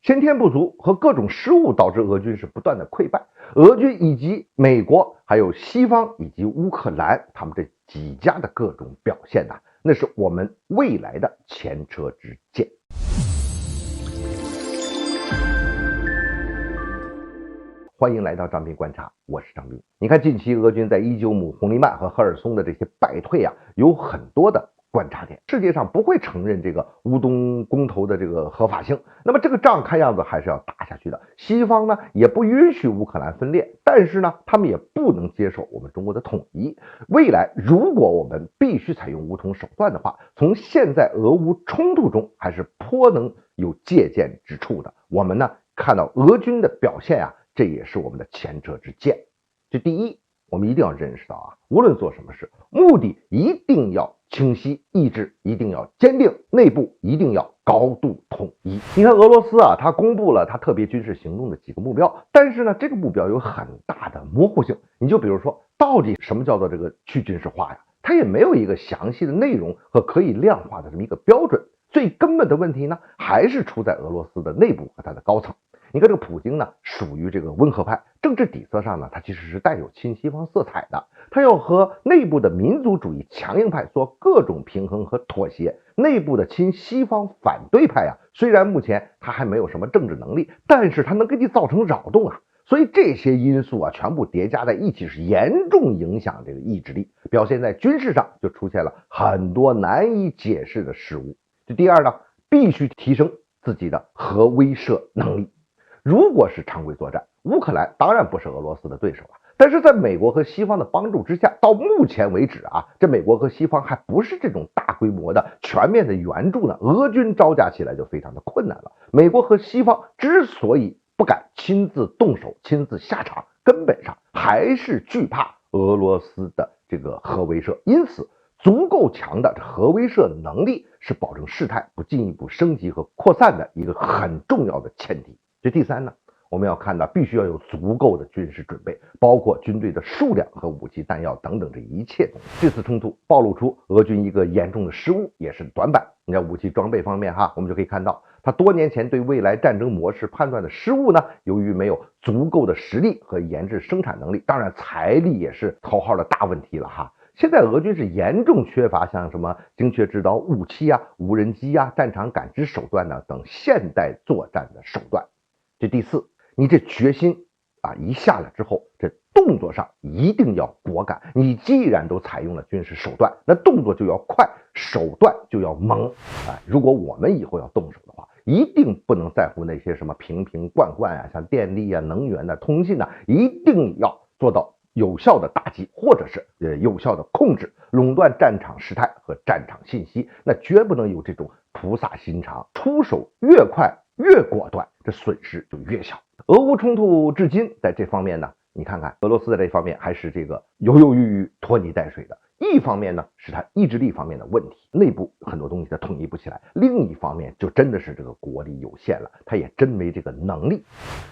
先天不足和各种失误导致俄军是不断的溃败。俄军以及美国还有西方以及乌克兰他们这几家的各种表现呐，那是我们未来的前车之鉴。欢迎来到张斌观察，我是张斌。你看近期俄军在伊久姆、红利曼和赫尔松的这些败退啊，有很多的观察点。世界上不会承认这个乌东公投的这个合法性，那么这个仗看样子还是要打下去的。西方呢也不允许乌克兰分裂，但是呢他们也不能接受我们中国的统一。未来如果我们必须采用武统手段的话，从现在俄乌冲突中还是颇能有借鉴之处的。我们呢看到俄军的表现啊，这也是我们的前车之鉴。这第一，我们一定要认识到啊，无论做什么事，目的一定要清晰，意志一定要坚定，内部一定要高度统一。你看俄罗斯啊，它公布了它特别军事行动的几个目标，但是呢，这个目标有很大的模糊性。你就比如说，到底什么叫做这个去军事化呀？它也没有一个详细的内容和可以量化的这么一个标准。最根本的问题呢，还是出在俄罗斯的内部和它的高层。你看这个普京呢，属于这个温和派，政治底色上呢，他其实是带有亲西方色彩的。他要和内部的民族主义强硬派做各种平衡和妥协。内部的亲西方反对派啊，虽然目前他还没有什么政治能力，但是他能给你造成扰动啊。所以这些因素啊，全部叠加在一起，是严重影响这个意志力，表现在军事上就出现了很多难以解释的失误。这第二呢，必须提升自己的核威慑能力。如果是常规作战，乌克兰当然不是俄罗斯的对手了。但是在美国和西方的帮助之下，到目前为止啊，这美国和西方还不是这种大规模的全面的援助呢，俄军招架起来就非常的困难了。美国和西方之所以不敢亲自动手、亲自下场，根本上还是惧怕俄罗斯的这个核威慑。因此，足够强的核威慑能力是保证事态不进一步升级和扩散的一个很重要的前提。这第三呢，我们要看到必须要有足够的军事准备，包括军队的数量和武器弹药等等这一切东西。这次冲突暴露出俄军一个严重的失误，也是短板。你看武器装备方面哈，我们就可以看到他多年前对未来战争模式判断的失误呢，由于没有足够的实力和研制生产能力，当然财力也是头号的大问题了哈。现在俄军是严重缺乏像什么精确制导武器啊、无人机啊、战场感知手段等现代作战的手段。这第四，你这决心啊一下来之后，这动作上一定要果敢。你既然都采用了军事手段，那动作就要快，手段就要猛啊！如果我们以后要动手的话，一定不能在乎那些什么瓶瓶罐罐啊，像电力啊、能源啊、通信啊，一定要做到有效的打击，或者是有效的控制，垄断战场事态和战场信息。那绝不能有这种菩萨心肠，出手越快越果断，这损失就越小。俄乌冲突至今在这方面呢，你看看俄罗斯在这方面还是这个犹犹豫豫、拖泥带水的。一方面呢是他意志力方面的问题，内部很多东西他统一不起来；另一方面就真的是这个国力有限了，他也真没这个能力。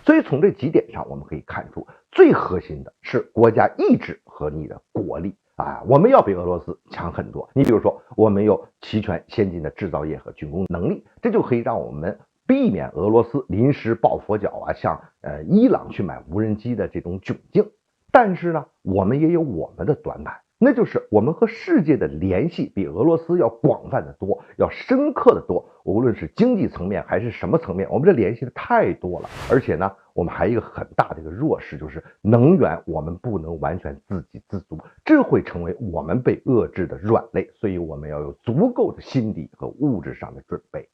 所以从这几点上我们可以看出，最核心的是国家意志和你的国力啊，我们要比俄罗斯强很多。你比如说，我们有齐全先进的制造业和军工能力，这就可以让我们避免俄罗斯临时抱佛脚啊，向伊朗去买无人机的这种窘境。但是呢，我们也有我们的短板，那就是我们和世界的联系比俄罗斯要广泛的多，要深刻的多。无论是经济层面还是什么层面，我们这联系的太多了。而且呢，我们还有一个很大的一个弱势，就是能源我们不能完全自给自足，这会成为我们被遏制的软肋。所以我们要有足够的心理和物质上的准备。